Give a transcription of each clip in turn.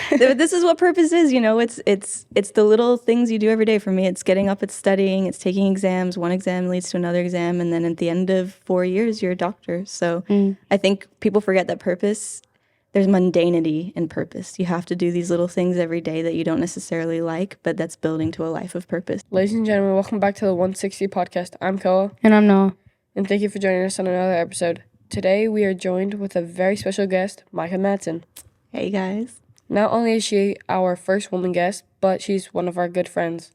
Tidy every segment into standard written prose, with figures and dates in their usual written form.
This is what purpose is, it's the little things you do every day. For me, it's getting up, it's studying, it's taking exams. One exam leads to another exam, and then at the end of 4 years, you're a doctor. So I think people forget that purpose, there's mundanity in purpose. You have to do these little things every day that you don't necessarily like, but that's building to a life of purpose. Ladies and gentlemen, welcome back to the 160 podcast. I'm Koa. And I'm Noah. And thank you for joining us on another episode. Today, we are joined with a very special guest, Micah Madsen. Hey, guys. Not only is she our first woman guest, but she's one of our good friends.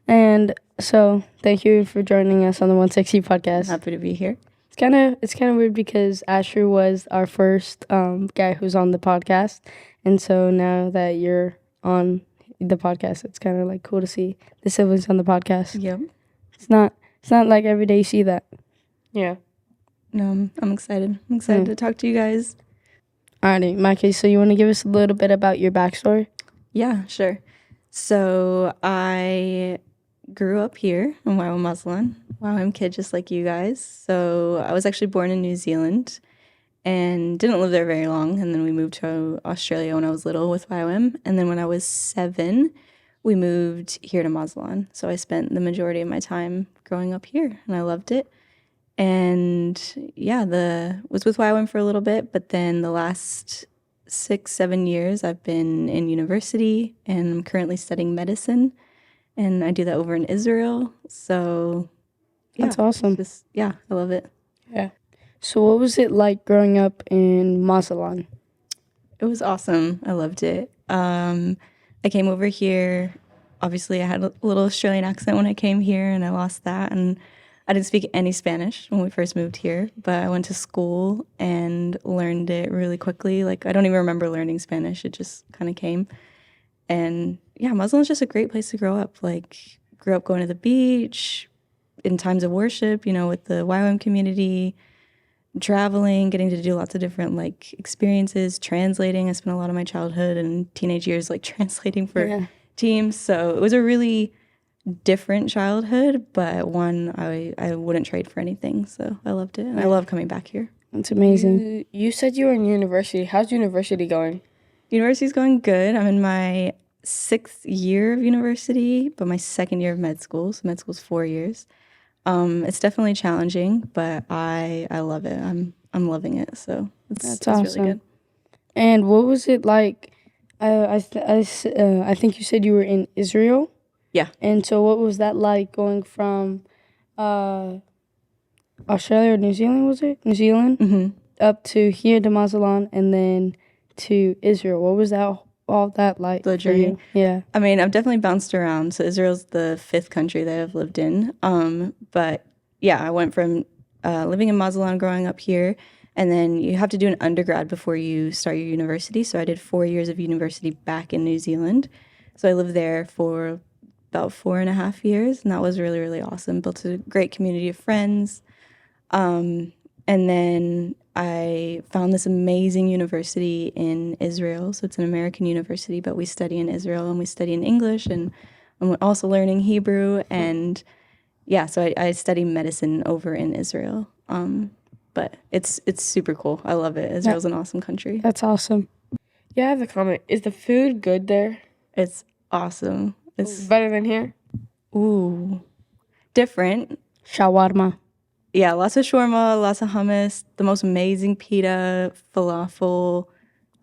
And so, thank you for joining us on the 160 podcast. Happy to be here. It's kind of weird because Asher was our first guy who's on the podcast, and so now that you're on the podcast, it's kind of like cool to see the siblings on the podcast. Yep. It's not like every day you see that. Yeah. No, I'm excited. I'm excited to talk to you guys. Alrighty, Micah, so you want to give us a little bit about your backstory? Yeah, sure. So I grew up here in ywam, kid just like you guys. So I was actually born in New Zealand and didn't live there very long. And then we moved to Australia when I was little with ywam. And then when I was 7, we moved here to Mazatlan. So I spent the majority of my time growing up here, and I loved it. And yeah, was with ywam for a little bit, but then the last 6-7 years I've been in university, and I'm currently studying medicine, and I do that over in Israel. So yeah, That's awesome. I love it. Yeah. So what was it like growing up in Mazatlan? It was awesome. I loved it. I came over here. Obviously, I had a little Australian accent when I came here, and I lost that. And I didn't speak any Spanish when we first moved here, but I went to school and learned it really quickly. Like, I don't even remember learning Spanish. It just kind of came. And yeah, Muslim's just a great place to grow up. Like, grew up going to the beach in times of worship, with the ywam community, traveling, getting to do lots of different, experiences, translating. I spent a lot of my childhood and teenage years, translating for teams. So it was a really different childhood, but one I wouldn't trade for anything. So I loved it, and I love coming back here. That's amazing. You said you were in university. How's university going? University's going good. I'm in my 6th year of university, but my 2nd year of med school. So med school's 4 years. It's definitely challenging, but I love it. I'm loving it. So it's awesome. Really good. And what was it like? I think you said you were in Israel. Yeah. And so what was that like going from Australia or New Zealand, was it? New Zealand? Mm-hmm. Up to here to Mazatlan and then to Israel. What was all that like? The journey? Yeah. I mean, I've definitely bounced around. So Israel's the 5th country that I've lived in. But yeah, I went from living in Mazatlan, growing up here, and then you have to do an undergrad before you start your university. So I did 4 years of university back in New Zealand. So I lived there for about 4.5 years, and that was really, really awesome. Built a great community of friends. And then I found this amazing university in Israel. So it's an American university, but we study in Israel, and we study in English, and I'm also learning Hebrew. And yeah, so I study medicine over in Israel. But it's super cool. I love it. Israel's an awesome country. That's awesome. Yeah, I have a comment. Is the food good there? It's awesome. It's better than here? Ooh, different. Shawarma. Yeah, lots of shawarma, lots of hummus, the most amazing pita, falafel,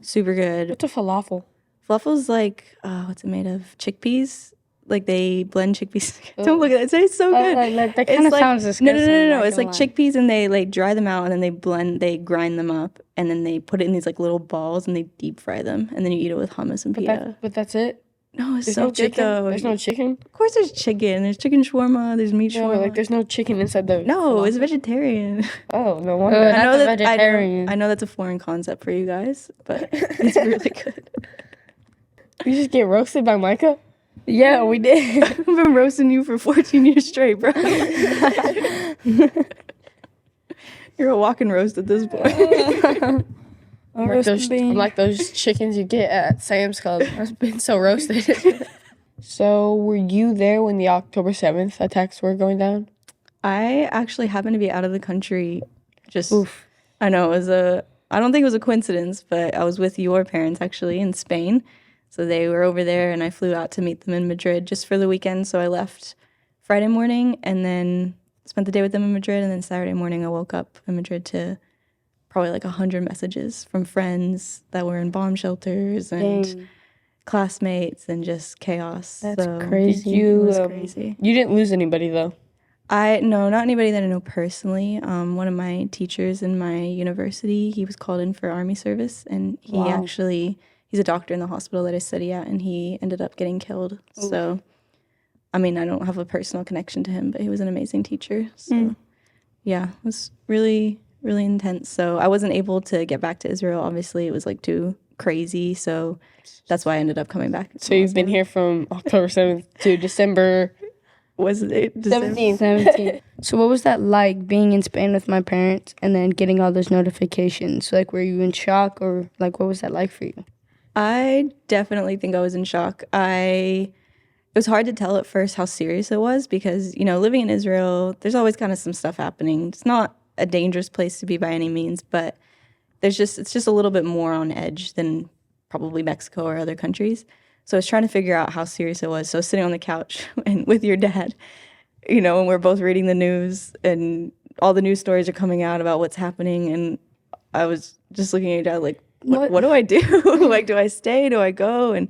super good. What's a falafel? Falafel's what's it made of? Chickpeas? Like, they blend chickpeas. Don't look at it. It's so good. That kind of sounds disgusting. No. It's like chickpeas, and they dry them out, and then they grind them up, and then they put it in these little balls, and they deep fry them, and then you eat it with hummus and pita. But that's it? No, it's There's so no good chicken? though. There's no chicken? Of course there's chicken. There's chicken shawarma. There's meat No, shawarma. there's no chicken inside the No, falafel? it's vegetarian. Oh, no wonder. I know that's a foreign concept for you guys, but it's really good. You just get roasted by Micah? Yeah, we did. I've been roasting you for 14 years straight, bro. You're a walking roast at this point. I'm like those chickens you get at Sam's Club. I've been so roasted. So, were you there when the October 7th attacks were going down? I actually happened to be out of the country. Oof. I know, it was a I don't think it was a coincidence, but I was with your parents actually in Spain. So they were over there and I flew out to meet them in Madrid just for the weekend. So I left Friday morning and then spent the day with them in Madrid. And then Saturday morning I woke up in Madrid to probably like 100 messages from friends that were in bomb shelters and Dang. classmates and just chaos. That's So crazy. It was crazy. You didn't lose anybody though. No, not anybody that I know personally. One of my teachers in my university, he was called in for Army service, and he's a doctor in the hospital that I study at, and he ended up getting killed. Ooh. So, I mean, I don't have a personal connection to him, but he was an amazing teacher. So, yeah, it was really, really intense. So I wasn't able to get back to Israel. Obviously, it was like too crazy. So that's why I ended up coming back. So you've been here from October 7th to December... Was it 17th. So what was that like being in Spain with my parents and then getting all those notifications? So, like, were you in shock or like what was that like for you? I definitely think I was in shock. It was hard to tell at first how serious it was because, you know, living in Israel, there's always kind of some stuff happening. It's not a dangerous place to be by any means, but it's just a little bit more on edge than probably Mexico or other countries. So I was trying to figure out how serious it was. So I was sitting on the couch and with your dad, you know, and we're both reading the news and all the news stories are coming out about what's happening. And I was just looking at your dad like, what do I do? Like, do I stay? Do I go? And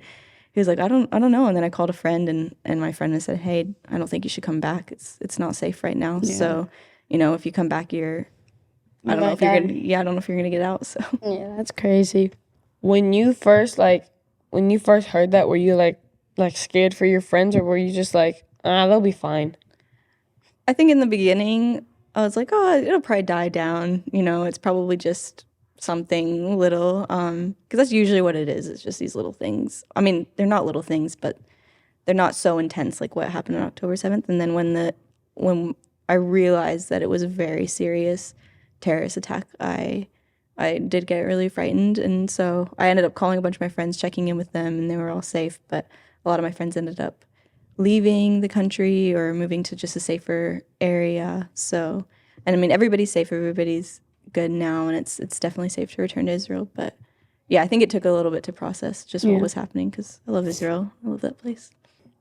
he was like, I don't know. And then I called a friend and my friend said, hey, I don't think you should come back. It's not safe right now. Yeah. So, you know, if you come back, I don't know if you're going to get out. So yeah, that's crazy. When you first heard that, were you like scared for your friends, or were you just like, they'll be fine? I think in the beginning, I was like, oh, it'll probably die down. You know, it's probably just something little. Because that's usually what it is. It's just these little things. I mean, they're not little things, but they're not so intense like what happened on October 7th. And then when I realized that it was a very serious terrorist attack, I did get really frightened, and so I ended up calling a bunch of my friends, checking in with them, and they were all safe, but a lot of my friends ended up leaving the country or moving to just a safer area. So, and I mean, everybody's safe, everybody's good now, and it's definitely safe to return to Israel, but yeah, I think it took a little bit to process just what was happening, because I love Israel. I love that place.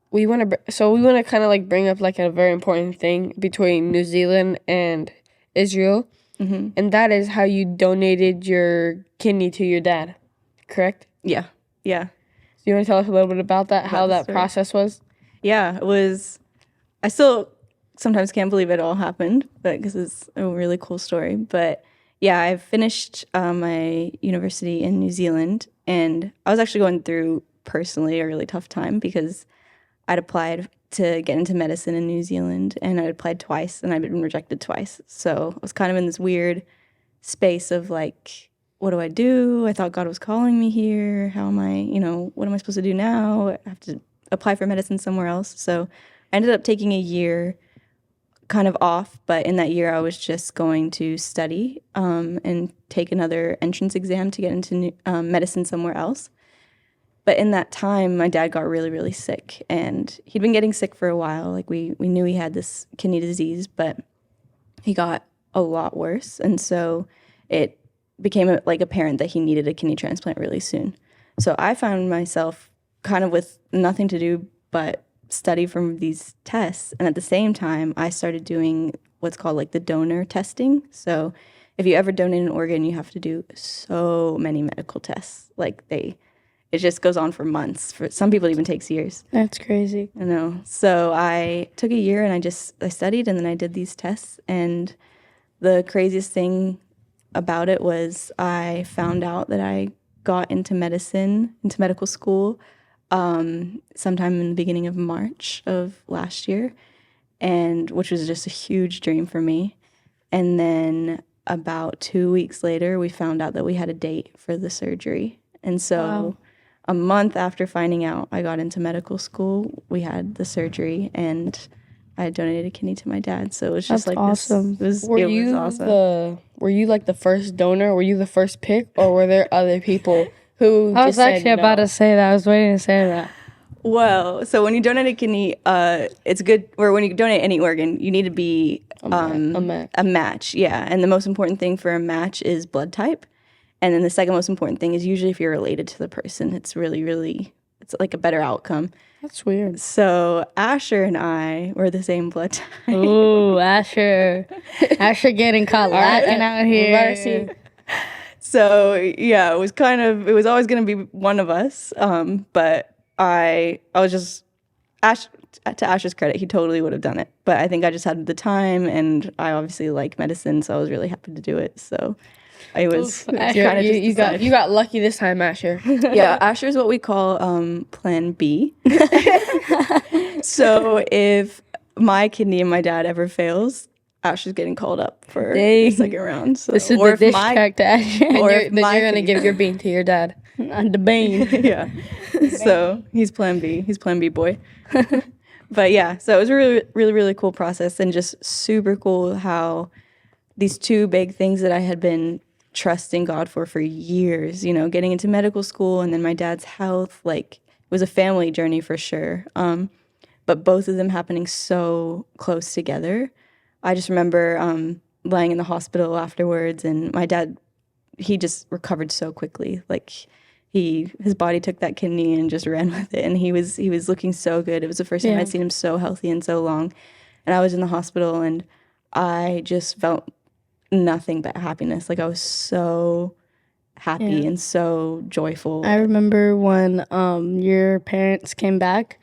We want to kind of like bring up like a very important thing between New Zealand and Israel. Mm-hmm. And that is how you donated your kidney to your dad, correct? Yeah. So you want to tell us a little bit about that, how that process was? Yeah, it was. I still sometimes can't believe it all happened, but because it's a really cool story. But yeah, I finished my university in New Zealand, and I was actually going through personally a really tough time because I'd applied to get into medicine in New Zealand, and I applied twice, and I'd been rejected twice. So I was kind of in this weird space of like, what do I do? I thought God was calling me here. How am I, what am I supposed to do now? I have to apply for medicine somewhere else. So I ended up taking a year kind of off, but in that year I was just going to study and take another entrance exam to get into medicine somewhere else. But in that time, my dad got really, really sick, and he'd been getting sick for a while. Like we knew he had this kidney disease, but he got a lot worse, and so it became apparent that he needed a kidney transplant really soon. So I found myself kind of with nothing to do but study from these tests, and at the same time, I started doing what's called like the donor testing. So if you ever donate an organ, you have to do so many medical tests. It just goes on for months. For some people, it even takes years. That's crazy. I know. So I took a year and I studied, and then I did these tests. And the craziest thing about it was I found out that I got into medical school, sometime in the beginning of March of last year, and which was just a huge dream for me. And then about 2 weeks later, we found out that we had a date for the surgery. And so... Wow. A month after finding out I got into medical school, we had the surgery, and I donated a kidney to my dad. So it was just awesome. It was awesome. Were you like the first donor? Were you the first pick, or were there other people who? I was actually about to say that. I was waiting to say that. Well, so when you donate a kidney, it's good. Or when you donate any organ, you need to be a match. Yeah, and the most important thing for a match is blood type. And then the second most important thing is usually if you're related to the person, it's really, really, it's like a better outcome. That's weird. So Asher and I were the same blood type. Ooh, Asher. Asher getting caught lacking out here. So yeah, it was always going to be one of us. But I was just, to Asher's credit, he totally would have done it. But I think I just had the time, and I obviously like medicine, so I was really happy to do it. So I was kind of You got lucky this time, Asher. Yeah, Asher is what we call Plan B. So if my kidney and my dad ever fails, Asher's getting called up for the second round. So, this is the dish track to Asher. Then you're going to give your bean to your dad. The bean. Yeah. So he's Plan B. He's Plan B boy. But yeah, so it was a really, really, really cool process, and just super cool how these two big things that I had been trusting God for years, you know, getting into medical school and then my dad's health, like it was a family journey for sure. But both of them happening so close together. I just remember lying in the hospital afterwards, and my dad, he just recovered so quickly. Like his body took that kidney and just ran with it, and he was looking so good. It was the first time I'd seen him so healthy in so long. And I was in the hospital, and I just felt nothing but happiness. Like I was so happy and so joyful. I remember when your parents came back,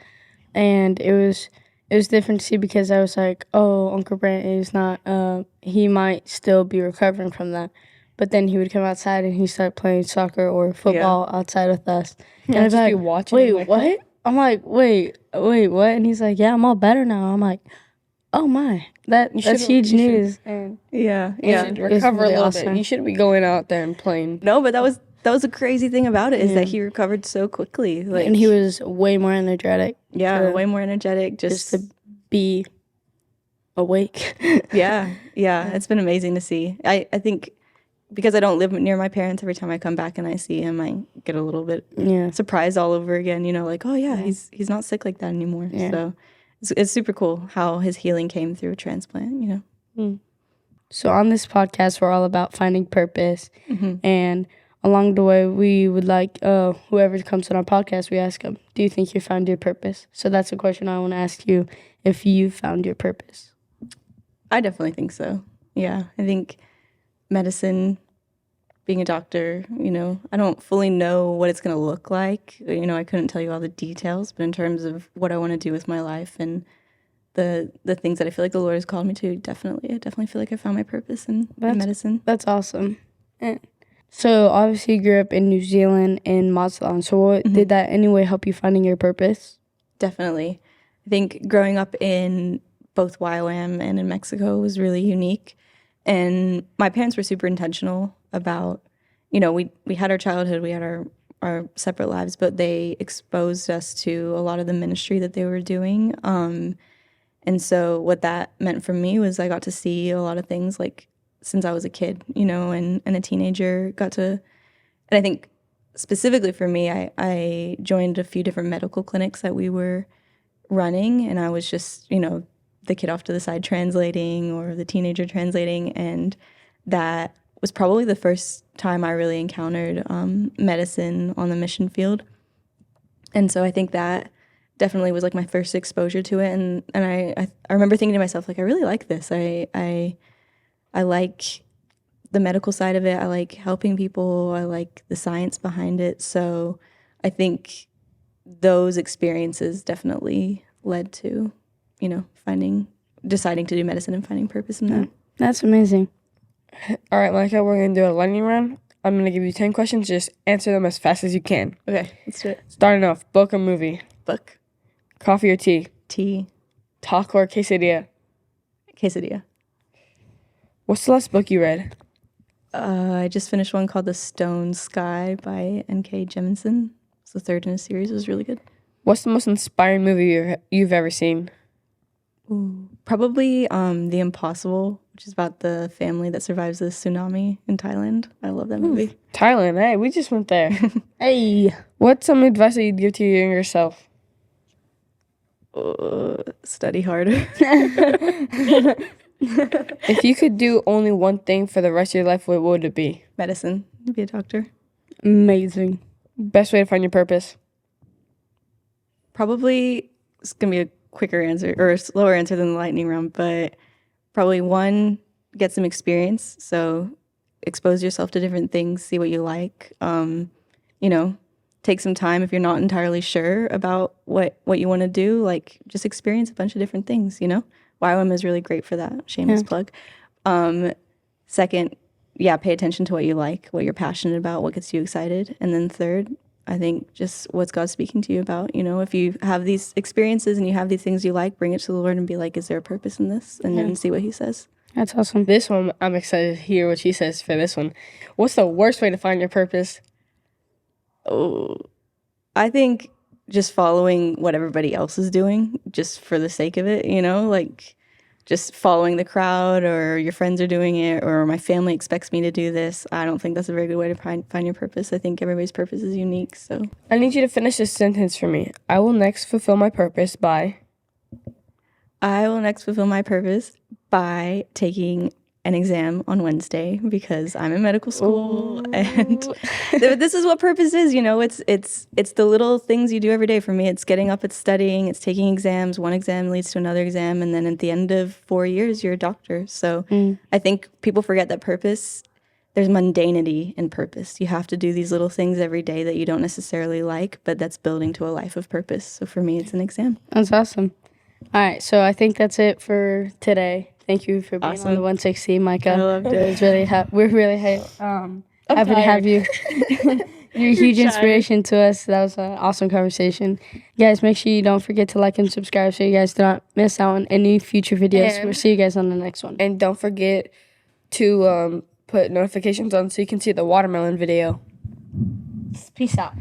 and it was different to see, because I was like, oh, Uncle Brent is not, he might still be recovering from that. But then he would come outside and he started playing soccer or football outside with us. And I'd be like, watching. Wait, what? I'm like, wait, what? And he's like, yeah, I'm all better now. I'm like, oh my, that's huge news. And yeah. Recover really a little awesome. bit. You shouldn't be going out there and playing. No, but that was the crazy thing about it, is that he recovered so quickly. Like, and he was way more energetic. Yeah, way more energetic. Just to be awake. Yeah. It's been amazing to see. I think because I don't live near my parents, every time I come back and I see him, I get a little bit surprised all over again. You know, like, oh yeah, he's not sick like that anymore. Yeah. So it's super cool how his healing came through a transplant. You know. So on this podcast, we're all about finding purpose, and along the way, we would like whoever comes on our podcast, we ask them, "Do you think you found your purpose?" So that's a question I want to ask you: if you found your purpose. I definitely think so. Yeah, I think medicine, being a doctor, you know, I don't fully know what it's going to look like. You know, I couldn't tell you all the details, but in terms of what I want to do with my life and the things that I feel like the Lord has called me to, I definitely feel like I found my purpose in medicine. That's awesome. So obviously you grew up in New Zealand in Mazatlan. So what did that anyway help you finding your purpose? Definitely. I think growing up in both ywam and in Mexico was really unique. And my parents were super intentional about, you know, we had our childhood, we had our separate lives, but they exposed us to a lot of the ministry that they were doing. And so what that meant for me was I got to see a lot of things, like since I was a kid, you know, and a teenager, and I think specifically for me, I joined a few different medical clinics that we were running, and I was just, you know, the kid off to the side translating, or the teenager translating, and that was probably the first time I really encountered medicine on the mission field. And so I think that definitely was like my first exposure to it, and I remember thinking to myself, like, I really like this. I like the medical side of it. I like helping people. I like the science behind it. So I think those experiences definitely led to, you know, deciding to do medicine and finding purpose in that. That's amazing. All right, Micah, we're going to do a lightning round. I'm going to give you 10 questions. Just answer them as fast as you can. Okay, let's do it. Starting off, book or movie? Book. Coffee or tea? Tea. Taco or quesadilla? Quesadilla. What's the last book you read? I just finished one called The Stone Sky by N.K. Jemisin. It's the third in a series. It was really good. What's the most inspiring movie you've ever seen? Ooh, probably The Impossible, which is about the family that survives the tsunami in Thailand. I love that movie. Thailand, hey, we just went there. Hey. What's some advice that you'd give to your younger self? Study harder. If you could do only one thing for the rest of your life, what would it be? Medicine. Be a doctor. Amazing. Best way to find your purpose? Probably it's gonna be a quicker answer or a slower answer than the lightning round, but probably one, get some experience. So expose yourself to different things, see what you like. You know, take some time if you're not entirely sure about what you want to do. Like just experience a bunch of different things. You know, ywam is really great for that. Shameless plug. Second, yeah, pay attention to what you like, what you're passionate about, what gets you excited. And then third, I think just what's God speaking to you about. You know, if you have these experiences and you have these things you like, bring it to the Lord and be like, is there a purpose in this? And then see what he says. That's awesome. This one, I'm excited to hear what she says for this one. What's the worst way to find your purpose? Oh, I think just following what everybody else is doing just for the sake of it, you know, like just following the crowd or your friends are doing it or my family expects me to do this. I don't think that's a very good way to find your purpose. I think everybody's purpose is unique. So I need you to finish this sentence for me. I will next fulfill my purpose by... I will next fulfill my purpose by taking an exam on Wednesday because I'm in medical school. Ooh. And this is what purpose is, you know, it's the little things you do every day. For me, it's getting up, it's studying, it's taking exams. One exam leads to another exam. And then at the end of 4 years, you're a doctor. So I think people forget that purpose, there's mundanity in purpose. You have to do these little things every day that you don't necessarily like, but that's building to a life of purpose. So for me, it's an exam. That's awesome. All right, so I think that's it for today. Thank you for being on the 160, Micah. I loved it. It was really we're really happy to have you. You're a huge inspiration to us. That was an awesome conversation. You guys, make sure you don't forget to like and subscribe so you guys do not miss out on any future videos. We'll see you guys on the next one. And don't forget to put notifications on so you can see the watermelon video. Peace out.